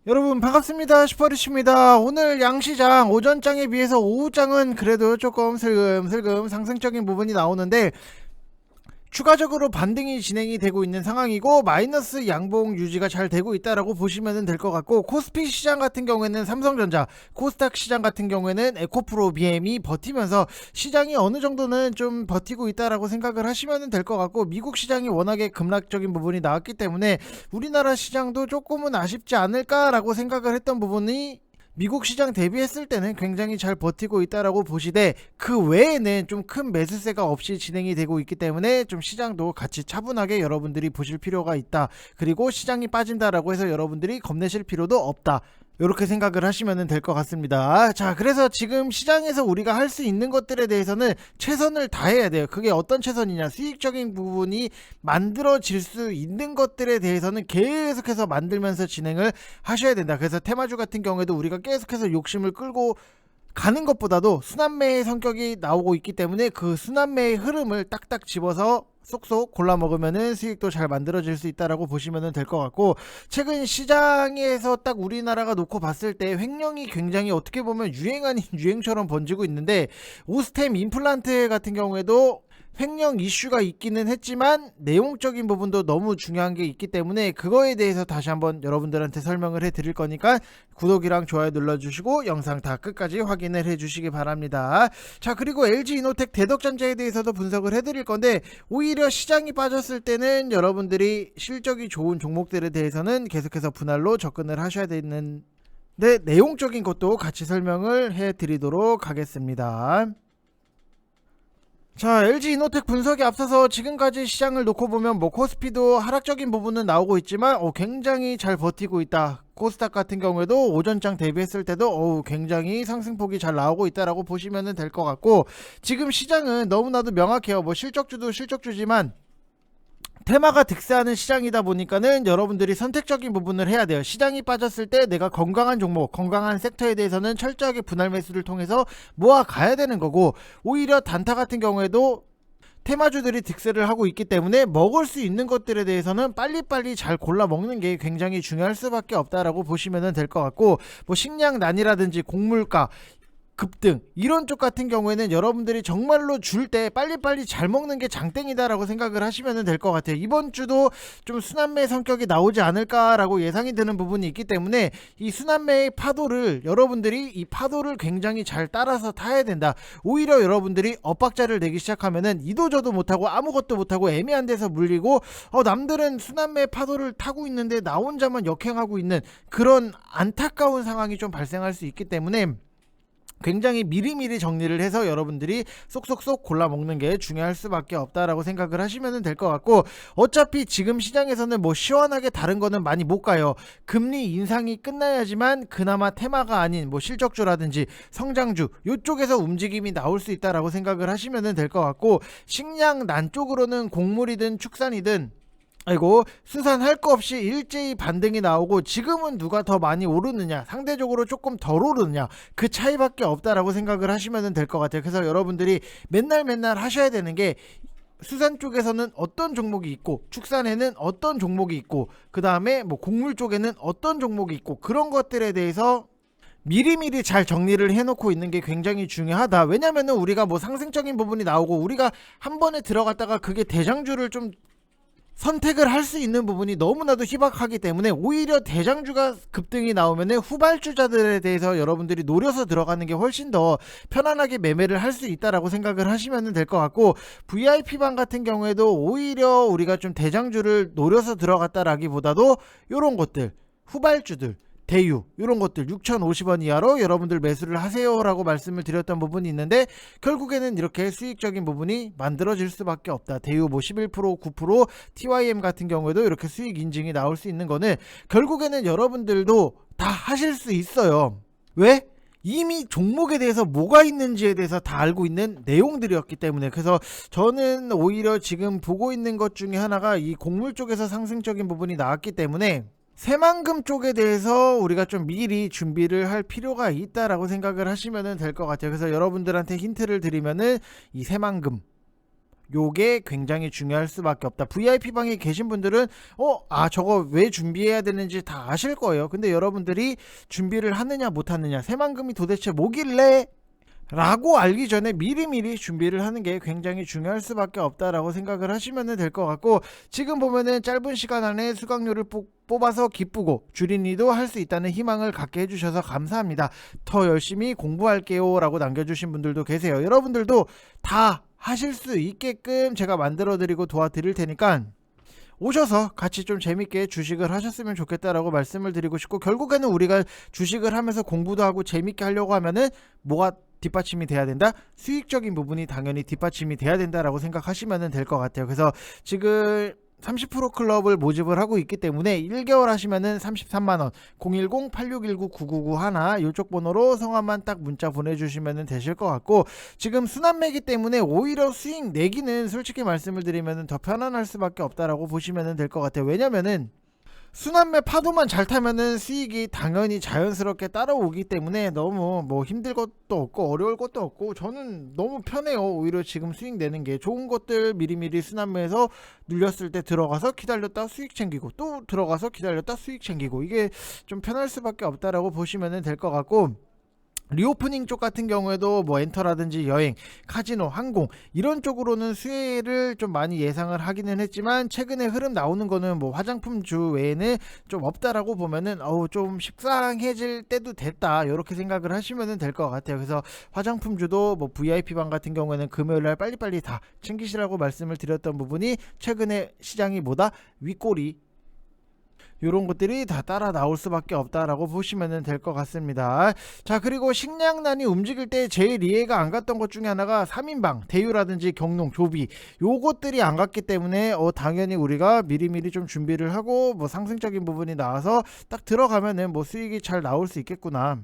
여러분 반갑습니다. 슈퍼리치입니다. 오늘 양시장 오전장에 비해서 오후장은 그래도 조금 슬금슬금 상승적인 부분이 나오는데 추가적으로 반등이 진행이 되고 있는 상황이고 마이너스 양봉 유지가 잘 되고 있다라고 보시면 될 것 같고, 코스피 시장 같은 경우에는 삼성전자, 코스닥 시장 같은 경우에는 에코프로 BM이 버티면서 시장이 어느 정도는 좀 버티고 있다라고 생각을 하시면 될 것 같고, 미국 시장이 워낙에 급락적인 부분이 나왔기 때문에 우리나라 시장도 조금은 아쉽지 않을까라고 생각을 했던 부분이 미국 시장 대비했을 때는 굉장히 잘 버티고 있다라고 보시되, 그 외에는 좀 큰 매수세가 없이 진행이 되고 있기 때문에 좀 시장도 같이 차분하게 여러분들이 보실 필요가 있다. 그리고 시장이 빠진다라고 해서 여러분들이 겁내실 필요도 없다. 이렇게 생각을 하시면 될 것 같습니다. 자, 그래서 지금 시장에서 우리가 할 수 있는 것들에 대해서는 최선을 다해야 돼요. 그게 어떤 최선이냐, 수익적인 부분이 만들어질 수 있는 것들에 대해서는 계속해서 만들면서 진행을 하셔야 된다. 그래서 테마주 같은 경우에도 우리가 계속해서 욕심을 끌고 가는 것보다도 순환매의 성격이 나오고 있기 때문에 그 순환매의 흐름을 딱딱 집어서 쏙쏙 골라 먹으면은 수익도 잘 만들어질 수 있다라고 보시면 될 것 같고, 최근 시장에서 딱 우리나라가 놓고 봤을 때 횡령이 굉장히 어떻게 보면 유행 아닌 유행처럼 번지고 있는데, 오스템 임플란트 같은 경우에도 횡령 이슈가 있기는 했지만 내용적인 부분도 너무 중요한 게 있기 때문에 그거에 대해서 다시 한번 여러분들한테 설명을 해 드릴 거니까 구독이랑 좋아요 눌러주시고 영상 다 끝까지 확인을 해 주시기 바랍니다. 자, 그리고 LG이노텍 대덕전자에 대해서도 분석을 해 드릴 건데, 오히려 시장이 빠졌을 때는 여러분들이 실적이 좋은 종목들에 대해서는 계속해서 분할로 접근을 하셔야 되는, 네, 내용적인 것도 같이 설명을 해 드리도록 하겠습니다. 자, LG이노텍 분석에 앞서서 지금까지 시장을 놓고 보면 코스피도 하락적인 부분은 나오고 있지만 굉장히 잘 버티고 있다. 코스닥 같은 경우에도 오전장 대비했을 때도 굉장히 상승폭이 잘 나오고 있다라고 보시면 될 것 같고, 지금 시장은 너무나도 명확해요. 실적주도 실적주지만 테마가 득세하는 시장이다 보니까는 여러분들이 선택적인 부분을 해야 돼요. 시장이 빠졌을 때 내가 건강한 종목, 건강한 섹터에 대해서는 철저하게 분할 매수를 통해서 모아 가야 되는 거고, 오히려 단타 같은 경우에도 테마주들이 득세를 하고 있기 때문에 먹을 수 있는 것들에 대해서는 빨리빨리 잘 골라 먹는 게 굉장히 중요할 수밖에 없다라고 보시면 될 것 같고, 식량난이라든지 곡물가 급등 이런 쪽 같은 경우에는 여러분들이 정말로 줄 때 빨리빨리 잘 먹는 게 장땡이다라고 생각을 하시면 될 것 같아요. 이번 주도 좀 순환매 성격이 나오지 않을까라고 예상이 되는 부분이 있기 때문에 이 순환매의 파도를, 여러분들이 이 파도를 굉장히 잘 따라서 타야 된다. 오히려 여러분들이 엇박자를 내기 시작하면은 이도저도 못하고 아무것도 못하고 애매한 데서 물리고, 남들은 순환매 파도를 타고 있는데 나 혼자만 역행하고 있는 그런 안타까운 상황이 좀 발생할 수 있기 때문에 굉장히 미리미리 정리를 해서 여러분들이 쏙쏙쏙 골라 먹는 게 중요할 수밖에 없다라고 생각을 하시면 될 것 같고, 어차피 지금 시장에서는 시원하게 다른 거는 많이 못 가요. 금리 인상이 끝나야지만 그나마 테마가 아닌 실적주라든지 성장주 요쪽에서 움직임이 나올 수 있다라고 생각을 하시면 될 것 같고, 식량난 쪽으로는 곡물이든 축산이든 수산할 거 없이 일제히 반등이 나오고, 지금은 누가 더 많이 오르느냐, 상대적으로 조금 덜 오르느냐, 그 차이밖에 없다라고 생각을 하시면 될 것 같아요. 그래서 여러분들이 맨날 하셔야 되는 게, 수산 쪽에서는 어떤 종목이 있고, 축산에는 어떤 종목이 있고, 그 다음에 곡물 쪽에는 어떤 종목이 있고, 그런 것들에 대해서 미리미리 잘 정리를 해놓고 있는 게 굉장히 중요하다. 왜냐면은 우리가 상승적인 부분이 나오고 우리가 한 번에 들어갔다가 그게 대장주를 좀 선택을 할 수 있는 부분이 너무나도 희박하기 때문에, 오히려 대장주가 급등이 나오면 후발주자들에 대해서 여러분들이 노려서 들어가는 게 훨씬 더 편안하게 매매를 할 수 있다라고 생각을 하시면 될 것 같고, VIP방 같은 경우에도 오히려 우리가 좀 대장주를 노려서 들어갔다라기보다도 요런 것들, 후발주들, 대유 이런 것들 6,050원 이하로 여러분들 매수를 하세요 라고 말씀을 드렸던 부분이 있는데, 결국에는 이렇게 수익적인 부분이 만들어질 수밖에 없다. 대유 11% 9%, TYM 같은 경우에도 이렇게 수익 인증이 나올 수 있는 거는 결국에는 여러분들도 다 하실 수 있어요. 왜? 이미 종목에 대해서 뭐가 있는지에 대해서 다 알고 있는 내용들이었기 때문에. 그래서 저는 오히려 지금 보고 있는 것 중에 하나가 이 곡물 쪽에서 상승적인 부분이 나왔기 때문에 새만금 쪽에 대해서 우리가 좀 미리 준비를 할 필요가 있다라고 생각을 하시면 될 것 같아요. 그래서 여러분들한테 힌트를 드리면은 이 새만금 요게 굉장히 중요할 수밖에 없다. VIP 방에 계신 분들은 저거 왜 준비해야 되는지 다 아실 거예요. 근데 여러분들이 준비를 하느냐 못하느냐, 새만금이 도대체 뭐길래 라고 알기 전에 미리미리 준비를 하는 게 굉장히 중요할 수밖에 없다라고 생각을 하시면 될 것 같고, 지금 보면은 짧은 시간 안에 수강료를 뽑아서 기쁘고 주린이도 할 수 있다는 희망을 갖게 해주셔서 감사합니다. 더 열심히 공부할게요 라고 남겨주신 분들도 계세요. 여러분들도 다 하실 수 있게끔 제가 만들어 드리고 도와드릴 테니까 오셔서 같이 좀 재밌게 주식을 하셨으면 좋겠다라고 말씀을 드리고 싶고, 결국에는 우리가 주식을 하면서 공부도 하고 재밌게 하려고 하면은 뭐가 뒷받침이 돼야 된다? 수익적인 부분이 당연히 뒷받침이 돼야 된다라고 생각하시면 될 것 같아요. 그래서 지금 30% 클럽을 모집을 하고 있기 때문에 1개월 하시면은 33만원, 010-8619-9991 이쪽 번호로 성함만 딱 문자 보내주시면 되실 것 같고, 지금 순환매기 때문에 오히려 수익 내기는 솔직히 말씀을 드리면 더 편안할 수밖에 없다라고 보시면 될 것 같아요. 왜냐면은 순환매 파도만 잘 타면은 수익이 당연히 자연스럽게 따라오기 때문에 너무 뭐 힘들 것도 없고 어려울 것도 없고 저는 너무 편해요. 오히려 지금 수익 내는 게 좋은 것들 미리미리 순환매에서 눌렸을 때 들어가서 기다렸다 수익 챙기고, 또 들어가서 기다렸다 수익 챙기고, 이게 좀 편할 수밖에 없다라고 보시면 될 것 같고, 리오프닝 쪽 같은 경우에도 뭐 엔터라든지 여행, 카지노, 항공 이런 쪽으로는 수혜를 좀 많이 예상을 하기는 했지만, 최근에 흐름 나오는 거는 뭐 화장품주 외에는 좀 없다라고 보면은 좀 식상해질 때도 됐다 이렇게 생각을 하시면 될 것 같아요. 그래서 화장품주도 뭐 VIP방 같은 경우에는 금요일날 빨리빨리 다 챙기시라고 말씀을 드렸던 부분이, 최근에 시장이 뭐다? 윗꼬리 요런 것들이 다 따라 나올 수밖에 없다라고 보시면 될 것 같습니다. 자, 그리고 식량난이 움직일 때 제일 이해가 안 갔던 것 중에 하나가 3인방, 대유라든지 경농, 조비 요것들이 안 갔기 때문에 당연히 우리가 미리미리 좀 준비를 하고 뭐 상승적인 부분이 나와서 딱 들어가면은 뭐 수익이 잘 나올 수 있겠구나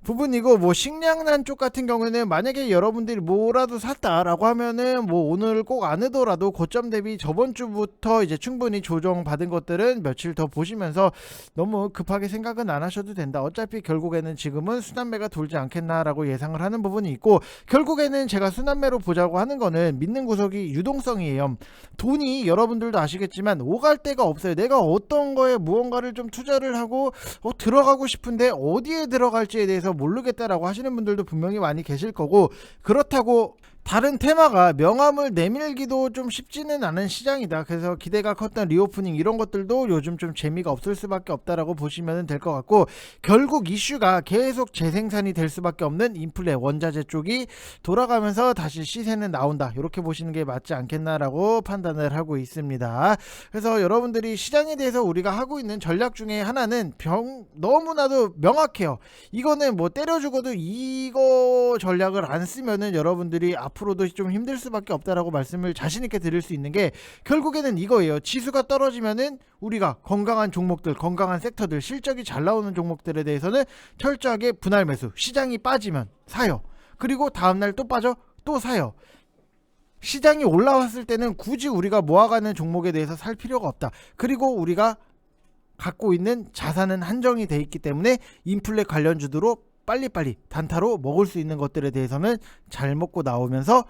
부분이고, 뭐 식량난 쪽 같은 경우에는 만약에 여러분들이 뭐라도 샀다라고 하면은 뭐 오늘 꼭 안 하더라도 고점 대비 저번 주부터 이제 충분히 조정 받은 것들은 며칠 더 보시면서 너무 급하게 생각은 안 하셔도 된다. 어차피 결국에는 지금은 순환매가 돌지 않겠나라고 예상을 하는 부분이 있고, 결국에는 제가 순환매로 보자고 하는 거는 믿는 구석이 유동성이에요. 돈이 여러분들도 아시겠지만 오갈 데가 없어요. 내가 어떤 거에 무언가를 좀 투자를 하고 들어가고 싶은데 어디에 들어갈지에 대해서 모르겠다라고 하시는 분들도 분명히 많이 계실 거고, 그렇다고 다른 테마가 명함을 내밀기도 좀 쉽지는 않은 시장이다. 그래서 기대가 컸던 리오프닝 이런 것들도 요즘 좀 재미가 없을 수밖에 없다라고 보시면 될 것 같고, 결국 이슈가 계속 재생산이 될 수밖에 없는 인플레 원자재 쪽이 돌아가면서 다시 시세는 나온다 이렇게 보시는 게 맞지 않겠나라고 판단을 하고 있습니다. 그래서 여러분들이 시장에 대해서 우리가 하고 있는 전략 중에 하나는 너무나도 명확해요. 이거는 뭐 때려 죽어도 이거 전략을 안 쓰면은 여러분들이 앞으로도 좀 힘들 수밖에 없다라고 말씀을 자신있게 드릴 수 있는 게, 결국에는 이거예요. 지수가 떨어지면은 우리가 건강한 종목들, 건강한 섹터들, 실적이 잘 나오는 종목들에 대해서는 철저하게 분할 매수, 시장이 빠지면 사요. 그리고 다음날 또 빠져 또 사요. 시장이 올라왔을 때는 굳이 우리가 모아가는 종목에 대해서 살 필요가 없다. 그리고 우리가 갖고 있는 자산은 한정이 돼 있기 때문에 인플레 관련주들로 빨리빨리 단타로 먹을 수 있는 것들에 대해서는 잘 먹고 나오면서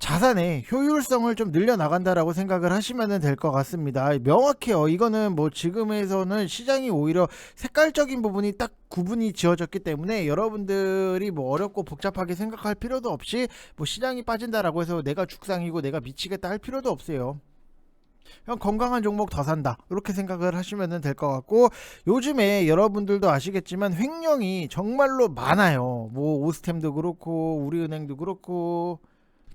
자산의 효율성을 좀 늘려나간다라고 생각을 하시면 될 것 같습니다. 명확해요. 이거는 뭐 지금에서는 시장이 오히려 색깔적인 부분이 딱 구분이 지어졌기 때문에 여러분들이 뭐 어렵고 복잡하게 생각할 필요도 없이 뭐 시장이 빠진다라고 해서 내가 죽상이고 내가 미치겠다 할 필요도 없어요. 그냥 건강한 종목 더 산다 이렇게 생각을 하시면 될 것 같고, 요즘에 여러분들도 아시겠지만 횡령이 정말로 많아요. 뭐 오스템도 그렇고 우리은행도 그렇고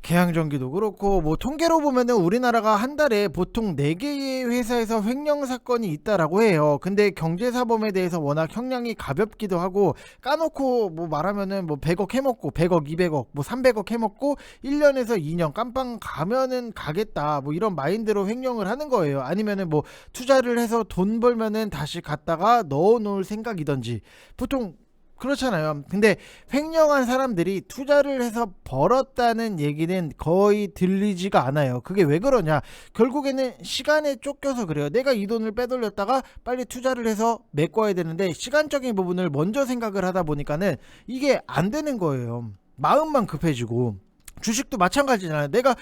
계양전기도 그렇고, 뭐 통계로 보면은 우리나라가 한 달에 보통 4개의 회사에서 횡령 사건이 있다라고 해요. 근데 경제사범에 대해서 워낙 형량이 가볍기도 하고, 까놓고 뭐 말하면은 뭐 100억 해먹고 100억 200억 뭐 300억 해먹고 1년에서 2년 깜빵 가면은 가겠다 뭐 이런 마인드로 횡령을 하는 거예요. 아니면은 뭐 투자를 해서 돈 벌면은 다시 갖다가 넣어 놓을 생각이던지, 보통 그렇잖아요. 근데 횡령한 사람들이 투자를 해서 벌었다는 얘기는 거의 들리지가 않아요. 그게 왜 그러냐, 결국에는 시간에 쫓겨서 그래요. 내가 이 돈을 빼돌렸다가 빨리 투자를 해서 메꿔야 되는데 시간적인 부분을 먼저 생각을 하다 보니까는 이게 안 되는 거예요. 마음만 급해지고. 주식도 마찬가지잖아요. 내가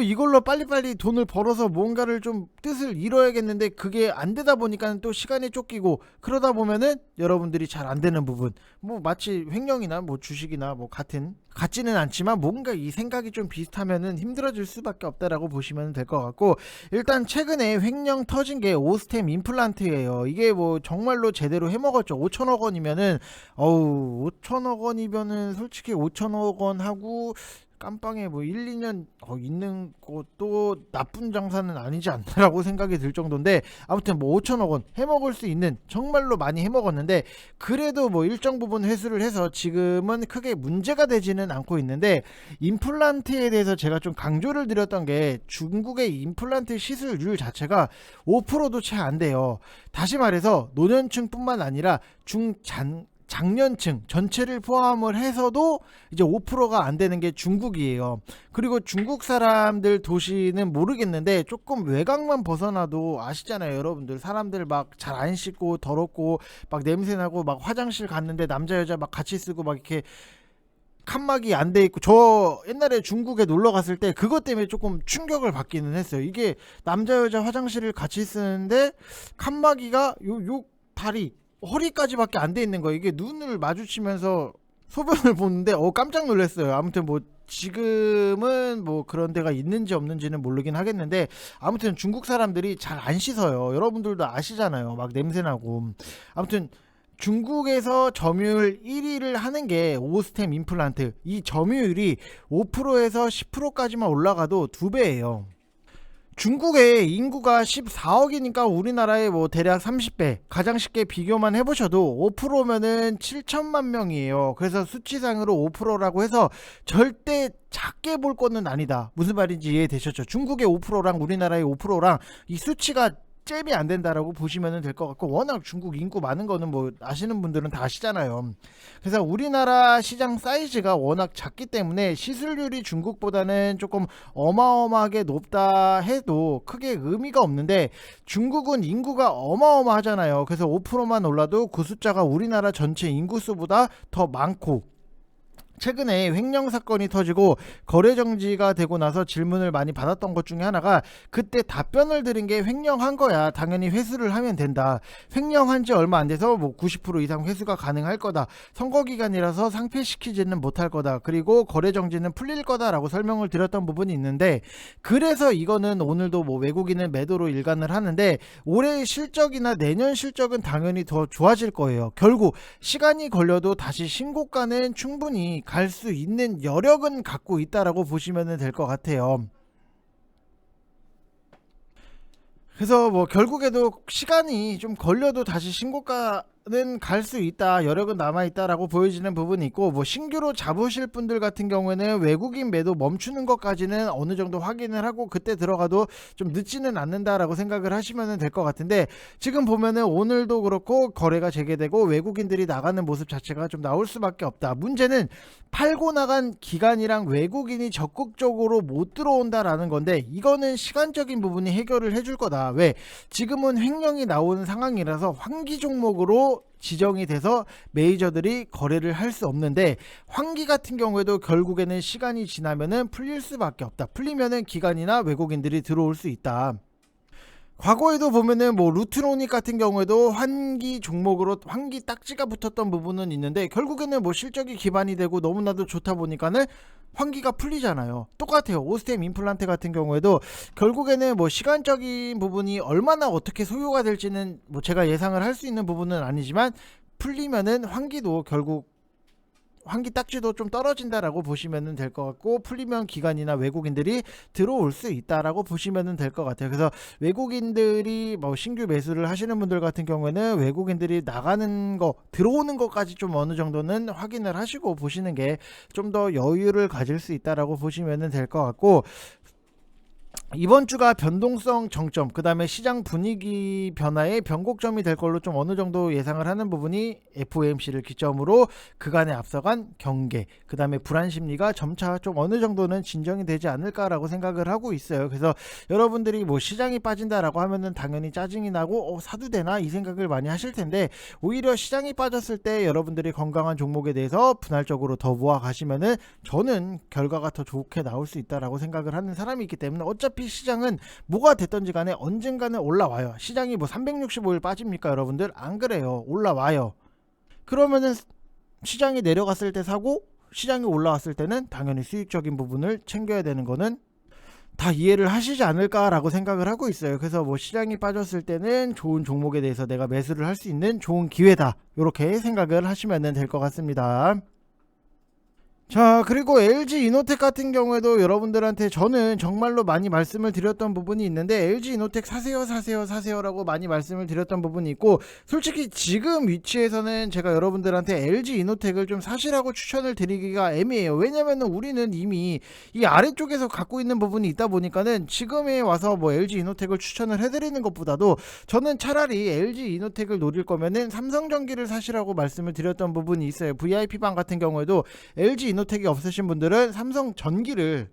이걸로 빨리빨리 돈을 벌어서 뭔가를 좀 뜻을 이뤄야겠는데 그게 안 되다 보니까 또 시간이 쫓기고, 그러다 보면은 여러분들이 잘 안 되는 부분, 뭐 마치 횡령이나 뭐 주식이나 뭐 같지는 않지만 뭔가 이 생각이 좀 비슷하면은 힘들어질 수밖에 없다라고 보시면 될 것 같고, 일단 최근에 횡령 터진 게 오스템 임플란트예요. 이게 뭐 정말로 제대로 해먹었죠. 5천억 원이면은 5천억 원이면은 솔직히 5천억 원 하고 깜빵에 뭐 1, 2년 있는 것도 나쁜 장사는 아니지 않나라고 생각이 들 정도인데, 아무튼 뭐 5천억 원 해먹을 수 있는, 정말로 많이 해먹었는데 그래도 뭐 일정 부분 회수를 해서 지금은 크게 문제가 되지는 않고 있는데, 임플란트에 대해서 제가 좀 강조를 드렸던 게 중국의 임플란트 시술률 자체가 5%도 채 안 돼요. 다시 말해서 노년층뿐만 아니라 장년층 전체를 포함을 해서도 이제 5%가 안 되는 게 중국이에요. 그리고 중국 사람들 도시는 모르겠는데 조금 외곽만 벗어나도 아시잖아요, 여러분들. 사람들 막 잘 안 씻고 더럽고 막 냄새나고, 막 화장실 갔는데 남자 여자 막 같이 쓰고 막 이렇게 칸막이 안 돼 있고. 저 옛날에 중국에 놀러 갔을 때 그것 때문에 조금 충격을 받기는 했어요. 이게 남자 여자 화장실을 같이 쓰는데 칸막이가 요 다리 허리까지밖에 안 돼 있는 거예요. 이게 눈을 마주치면서 소변을 보는데 깜짝 놀랐어요. 아무튼 뭐 지금은 뭐 그런 데가 있는지 없는지는 모르긴 하겠는데, 아무튼 중국 사람들이 잘 안 씻어요. 여러분들도 아시잖아요. 막 냄새나고. 아무튼 중국에서 점유율 1위를 하는 게 오스템 임플란트. 이 점유율이 5%에서 10%까지만 올라가도 2배예요. 중국의 인구가 14억이니까 우리나라의 뭐 대략 30배, 가장 쉽게 비교만 해보셔도 5%면은 7천만 명이에요. 그래서 수치상으로 5%라고 해서 절대 작게 볼 거는 아니다. 무슨 말인지 이해되셨죠? 중국의 5%랑 우리나라의 5%랑 이 수치가 잽이 안 된다라고 보시면 될 것 같고, 워낙 중국 인구 많은 거는 뭐 아시는 분들은 다 아시잖아요. 그래서 우리나라 시장 사이즈가 워낙 작기 때문에 시술률이 중국보다는 조금 어마어마하게 높다 해도 크게 의미가 없는데, 중국은 인구가 어마어마하잖아요. 그래서 5%만 올라도 그 숫자가 우리나라 전체 인구수보다 더 많고, 최근에 횡령 사건이 터지고 거래 정지가 되고 나서 질문을 많이 받았던 것 중에 하나가, 그때 답변을 드린 게 횡령한 거야, 당연히 회수를 하면 된다, 횡령한 지 얼마 안 돼서 뭐 90% 이상 회수가 가능할 거다, 선거 기간이라서 상폐시키지는 못할 거다, 그리고 거래 정지는 풀릴 거다라고 설명을 드렸던 부분이 있는데, 그래서 이거는 오늘도 뭐 외국인은 매도로 일관을 하는데, 올해의 실적이나 내년 실적은 당연히 더 좋아질 거예요. 결국 시간이 걸려도 다시 신고가는 충분히 갈 수 있는 여력은 갖고 있다라고 보시면 될 것 같아요. 그래서 뭐 결국에도 시간이 좀 걸려도 다시 신고가는 갈 수 있다, 여력은 남아 있다라고 보여지는 부분이 있고, 뭐 신규로 잡으실 분들 같은 경우에는 외국인 매도 멈추는 것까지는 어느 정도 확인을 하고 그때 들어가도 좀 늦지는 않는다라고 생각을 하시면 될 것 같은데, 지금 보면은 오늘도 그렇고 거래가 재개되고 외국인들이 나가는 모습 자체가 좀 나올 수밖에 없다. 문제는 팔고 나간 기간이랑 외국인이 적극적으로 못 들어온다라는 건데, 이거는 시간적인 부분이 해결을 해줄 거다. 왜? 지금은 횡령이 나오는 상황이라서 환기 종목으로 지정이 돼서 메이저들이 거래를 할 수 없는데, 환기 같은 경우에도 결국에는 시간이 지나면은 풀릴 수밖에 없다. 풀리면은 기관이나 외국인들이 들어올 수 있다. 과거에도 보면은 뭐 루트로닉 같은 경우에도 환기 종목으로 환기 딱지가 붙었던 부분은 있는데, 결국에는 뭐 실적이 기반이 되고 너무나도 좋다 보니까는 환기가 풀리잖아요. 똑같아요. 오스템 임플란트 같은 경우에도 결국에는 뭐 시간적인 부분이 얼마나 어떻게 소요가 될지는 뭐 제가 예상을 할 수 있는 부분은 아니지만, 풀리면은 환기도 결국 환기 딱지도 좀 떨어진다라고 보시면 될 것 같고, 풀리면 기관이나 외국인들이 들어올 수 있다라고 보시면 될 것 같아요. 그래서 외국인들이 뭐 신규 매수를 하시는 분들 같은 경우에는 외국인들이 나가는 거, 들어오는 것까지 좀 어느 정도는 확인을 하시고 보시는 게 좀 더 여유를 가질 수 있다라고 보시면 될 것 같고, 이번 주가 변동성 정점, 그 다음에 시장 분위기 변화의 변곡점이 될 걸로 좀 어느 정도 예상을 하는 부분이 FOMC를 기점으로 그간에 앞서간 경계, 그 다음에 불안 심리가 점차 좀 어느 정도는 진정이 되지 않을까라고 생각을 하고 있어요. 그래서 여러분들이 뭐 시장이 빠진다라고 하면은 당연히 짜증이 나고 사도 되나 이 생각을 많이 하실 텐데, 오히려 시장이 빠졌을 때 여러분들이 건강한 종목에 대해서 분할적으로 더 모아 가시면은 저는 결과가 더 좋게 나올 수 있다라고 생각을 하는 사람이 있기 때문에, 어차피 시장은 뭐가 됐던지 간에 언젠가는 올라와요. 시장이 뭐 365일 빠집니까 여러분들? 안 그래요. 올라와요. 그러면은 시장이 내려갔을 때 사고, 시장이 올라왔을 때는 당연히 수익적인 부분을 챙겨야 되는 거는 다 이해를 하시지 않을까라고 생각을 하고 있어요. 그래서 뭐 시장이 빠졌을 때는 좋은 종목에 대해서 내가 매수를 할 수 있는 좋은 기회다, 이렇게 생각을 하시면 될 것 같습니다. 자, 그리고 LG 이노텍 같은 경우에도 여러분들한테 저는 정말로 많이 말씀을 드렸던 부분이 있는데, LG 이노텍 사세요라고 많이 말씀을 드렸던 부분이 있고, 솔직히 지금 위치에서는 제가 여러분들한테 LG 이노텍을 좀 사시라고 추천을 드리기가 애매해요. 왜냐면은 우리는 이미 이 아래쪽에서 갖고 있는 부분이 있다 보니까는 지금에 와서 뭐 LG 이노텍을 추천을 해드리는 것보다도 저는 차라리 LG 이노텍을 노릴 거면은 삼성전기를 사시라고 말씀을 드렸던 부분이 있어요. VIP방 같은 경우에도 LG 이노텍이 없으신 분들은 삼성전기를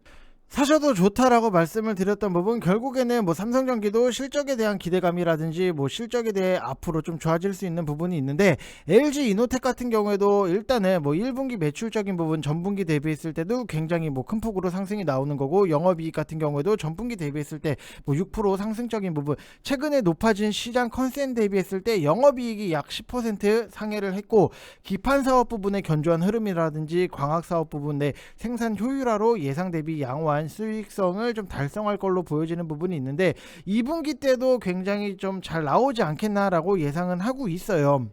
사셔도 좋다라고 말씀을 드렸던 부분, 결국에는 뭐 삼성전기도 실적에 대한 기대감이라든지 뭐 실적에 대해 앞으로 좀 좋아질 수 있는 부분이 있는데, LG 이노텍 같은 경우에도 일단은 뭐 1분기 매출적인 부분 전분기 대비했을 때도 굉장히 뭐 큰 폭으로 상승이 나오는 거고, 영업이익 같은 경우에도 전분기 대비했을 때 뭐 6% 상승적인 부분, 최근에 높아진 시장 컨센 대비했을 때 영업이익이 약 10% 상회를 했고, 기판 사업 부분의 견조한 흐름이라든지 광학 사업 부분의 생산 효율화로 예상 대비 양호한 수익성을 좀 달성할 걸로 보여지는 부분이 있는데, 2분기 때도 굉장히 좀 잘 나오지 않겠나라고 예상은 하고 있어요.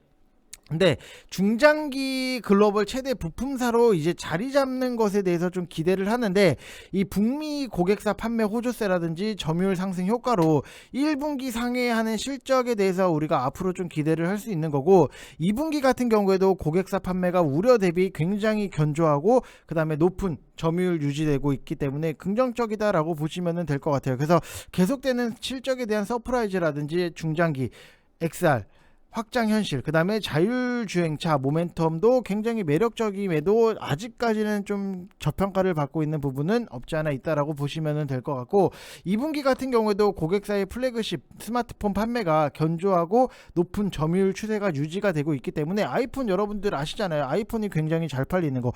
근데 중장기 글로벌 최대 부품사로 이제 자리 잡는 것에 대해서 좀 기대를 하는데, 이 북미 고객사 판매 호조세라든지 점유율 상승 효과로 1분기 상회하는 실적에 대해서 우리가 앞으로 좀 기대를 할 수 있는 거고, 2분기 같은 경우에도 고객사 판매가 우려 대비 굉장히 견조하고 그 다음에 높은 점유율 유지되고 있기 때문에 긍정적이다라고 보시면 될 것 같아요. 그래서 계속되는 실적에 대한 서프라이즈라든지 중장기 XR 확장 현실, 그 다음에 자율주행차 모멘텀도 굉장히 매력적임에도 아직까지는 좀 저평가를 받고 있는 부분은 없지 않아 있다라고 보시면 될 것 같고, 2분기 같은 경우에도 고객사의 플래그십 스마트폰 판매가 견조하고 높은 점유율 추세가 유지가 되고 있기 때문에, 아이폰 여러분들 아시잖아요. 아이폰이 굉장히 잘 팔리는 거,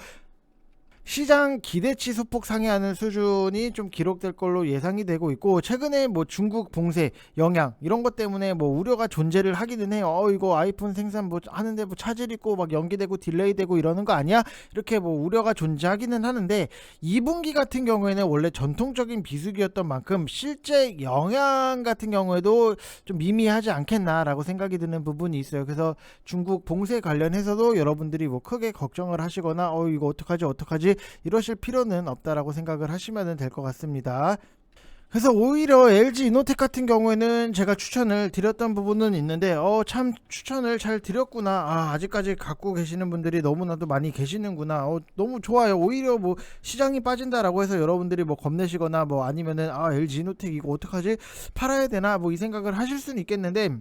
시장 기대치 소폭 상회하는 수준이 좀 기록될 걸로 예상이 되고 있고, 최근에 뭐 중국 봉쇄 영향 이런 것 때문에 뭐 우려가 존재를 하기는 해요. 이거 아이폰 생산 뭐 하는데 뭐 차질 있고 막 연기되고 딜레이 되고 이러는 거 아니야? 이렇게 뭐 우려가 존재하기는 하는데, 2분기 같은 경우에는 원래 전통적인 비수기였던 만큼 실제 영향 같은 경우에도 좀 미미하지 않겠나라고 생각이 드는 부분이 있어요. 그래서 중국 봉쇄 관련해서도 여러분들이 뭐 크게 걱정을 하시거나 이거 어떡하지 이러실 필요는 없다라고 생각을 하시면 될 것 같습니다. 그래서 오히려 LG 이노텍 같은 경우에는 제가 추천을 드렸던 부분은 있는데, 참 추천을 잘 드렸구나, 아직까지 갖고 계시는 분들이 너무나도 많이 계시는구나, 너무 좋아요. 오히려 뭐 시장이 빠진다라고 해서 여러분들이 뭐 겁내시거나 뭐 아니면은 LG 이노텍 이거 어떡하지, 팔아야 되나 뭐 이 생각을 하실 수는 있겠는데,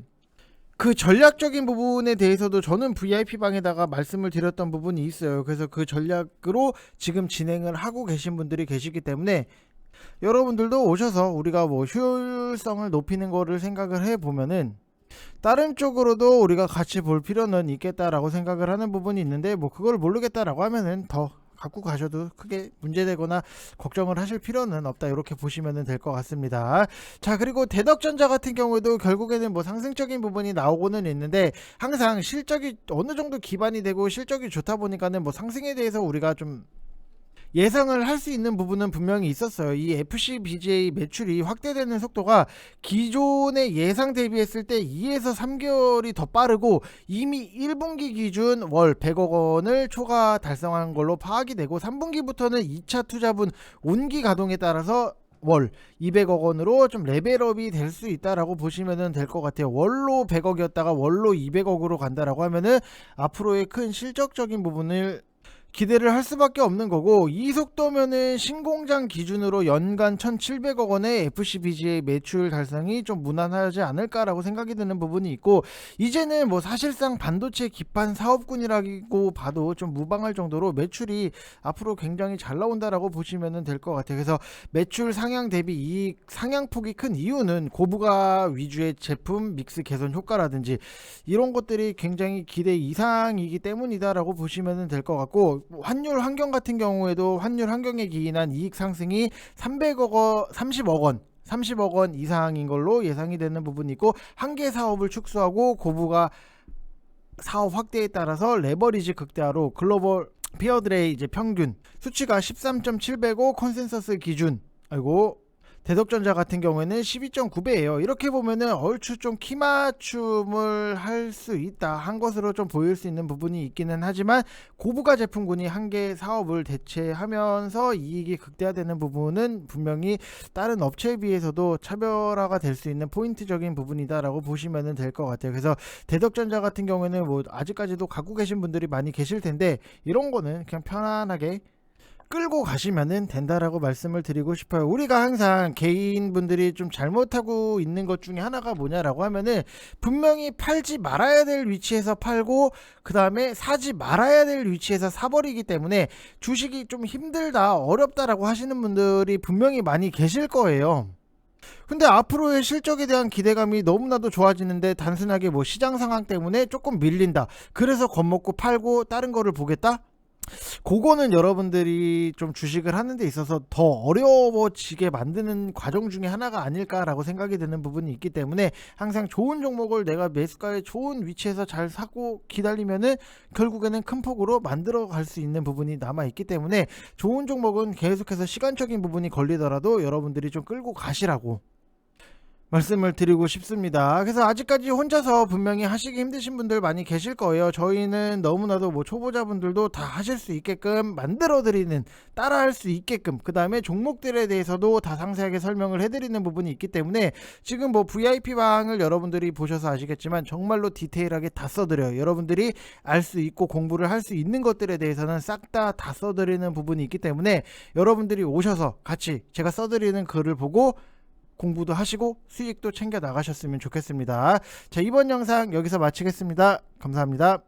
그 전략적인 부분에 대해서도 저는 VIP방에다가 말씀을 드렸던 부분이 있어요. 그래서 그 전략으로 지금 진행을 하고 계신 분들이 계시기 때문에, 여러분들도 오셔서 우리가 뭐 효율성을 높이는 거를 생각을 해보면은 다른 쪽으로도 우리가 같이 볼 필요는 있겠다라고 생각을 하는 부분이 있는데, 뭐 그걸 모르겠다라고 하면은 더 갖고 가셔도 크게 문제되거나 걱정을 하실 필요는 없다, 이렇게 보시면 될 것 같습니다. 자, 그리고 대덕전자 같은 경우에도 결국에는 뭐 상승적인 부분이 나오고는 있는데, 항상 실적이 어느 정도 기반이 되고 실적이 좋다 보니까는 뭐 상승에 대해서 우리가 좀 예상을 할 수 있는 부분은 분명히 있었어요. 이 FCBGA 매출이 확대되는 속도가 기존의 예상 대비했을 때 2에서 3개월이 더 빠르고, 이미 1분기 기준 월 100억 원을 초과 달성한 걸로 파악이 되고, 3분기부터는 2차 투자분 온기 가동에 따라서 월 200억 원으로 좀 레벨업이 될 수 있다라고 보시면 될 것 같아요. 월로 100억이었다가 월로 200억으로 간다라고 하면은 앞으로의 큰 실적적인 부분을 기대를 할 수밖에 없는 거고, 이 속도면은 신공장 기준으로 연간 1,700억 원의 FCBGA 매출 달성이 좀 무난하지 않을까라고 생각이 드는 부분이 있고, 이제는 뭐 사실상 반도체 기판 사업군이라고 봐도 좀 무방할 정도로 매출이 앞으로 굉장히 잘 나온다라고 보시면 될 것 같아요. 그래서 매출 상향 대비 이익 상향폭이 큰 이유는 고부가 위주의 제품 믹스 개선 효과라든지 이런 것들이 굉장히 기대 이상이기 때문이다라고 보시면 될 것 같고, 환율 환경 같은 경우에도 환율 환경에 기인한 이익 상승이 30억 원 이상인 걸로 예상이 되는 부분이 있고, 한 개 사업을 축소하고 고부가 사업 확대에 따라서 레버리지 극대화로 글로벌 피어들의 이제 평균 수치가 13.7배고 컨센서스 기준 대덕전자 같은 경우에는 12.9배예요. 이렇게 보면은 얼추 좀 키맞춤을 할 수 있다 한 것으로 좀 보일 수 있는 부분이 있기는 하지만, 고부가 제품군이 한 개 사업을 대체하면서 이익이 극대화되는 부분은 분명히 다른 업체에 비해서도 차별화가 될 수 있는 포인트적인 부분이다라고 보시면 될 것 같아요. 그래서 대덕전자 같은 경우에는 뭐 아직까지도 갖고 계신 분들이 많이 계실 텐데, 이런 거는 그냥 편안하게 끌고 가시면 된다라고 말씀을 드리고 싶어요. 우리가 항상 개인분들이 좀 잘못하고 있는 것 중에 하나가 뭐냐라고 하면은, 분명히 팔지 말아야 될 위치에서 팔고 그 다음에 사지 말아야 될 위치에서 사버리기 때문에 주식이 좀 힘들다 어렵다라고 하시는 분들이 분명히 많이 계실 거예요. 근데 앞으로의 실적에 대한 기대감이 너무나도 좋아지는데, 단순하게 뭐 시장 상황 때문에 조금 밀린다, 그래서 겁먹고 팔고 다른 거를 보겠다, 그거는 여러분들이 좀 주식을 하는 데 있어서 더 어려워지게 만드는 과정 중에 하나가 아닐까라고 생각이 드는 부분이 있기 때문에, 항상 좋은 종목을 내가 매수가의 좋은 위치에서 잘 사고 기다리면은 결국에는 큰 폭으로 만들어 갈 수 있는 부분이 남아 있기 때문에, 좋은 종목은 계속해서 시간적인 부분이 걸리더라도 여러분들이 좀 끌고 가시라고 말씀을 드리고 싶습니다. 그래서 아직까지 혼자서 분명히 하시기 힘드신 분들 많이 계실 거예요. 저희는 너무나도 뭐 초보자분들도 다 하실 수 있게끔 만들어 드리는, 따라할 수 있게끔, 그 다음에 종목들에 대해서도 다 상세하게 설명을 해드리는 부분이 있기 때문에, 지금 뭐 VIP 방을 여러분들이 보셔서 아시겠지만 정말로 디테일하게 다 써드려요. 여러분들이 알 수 있고 공부를 할 수 있는 것들에 대해서는 싹 다 써드리는 부분이 있기 때문에, 여러분들이 오셔서 같이 제가 써드리는 글을 보고 공부도 하시고 수익도 챙겨 나가셨으면 좋겠습니다. 자, 이번 영상 여기서 마치겠습니다. 감사합니다.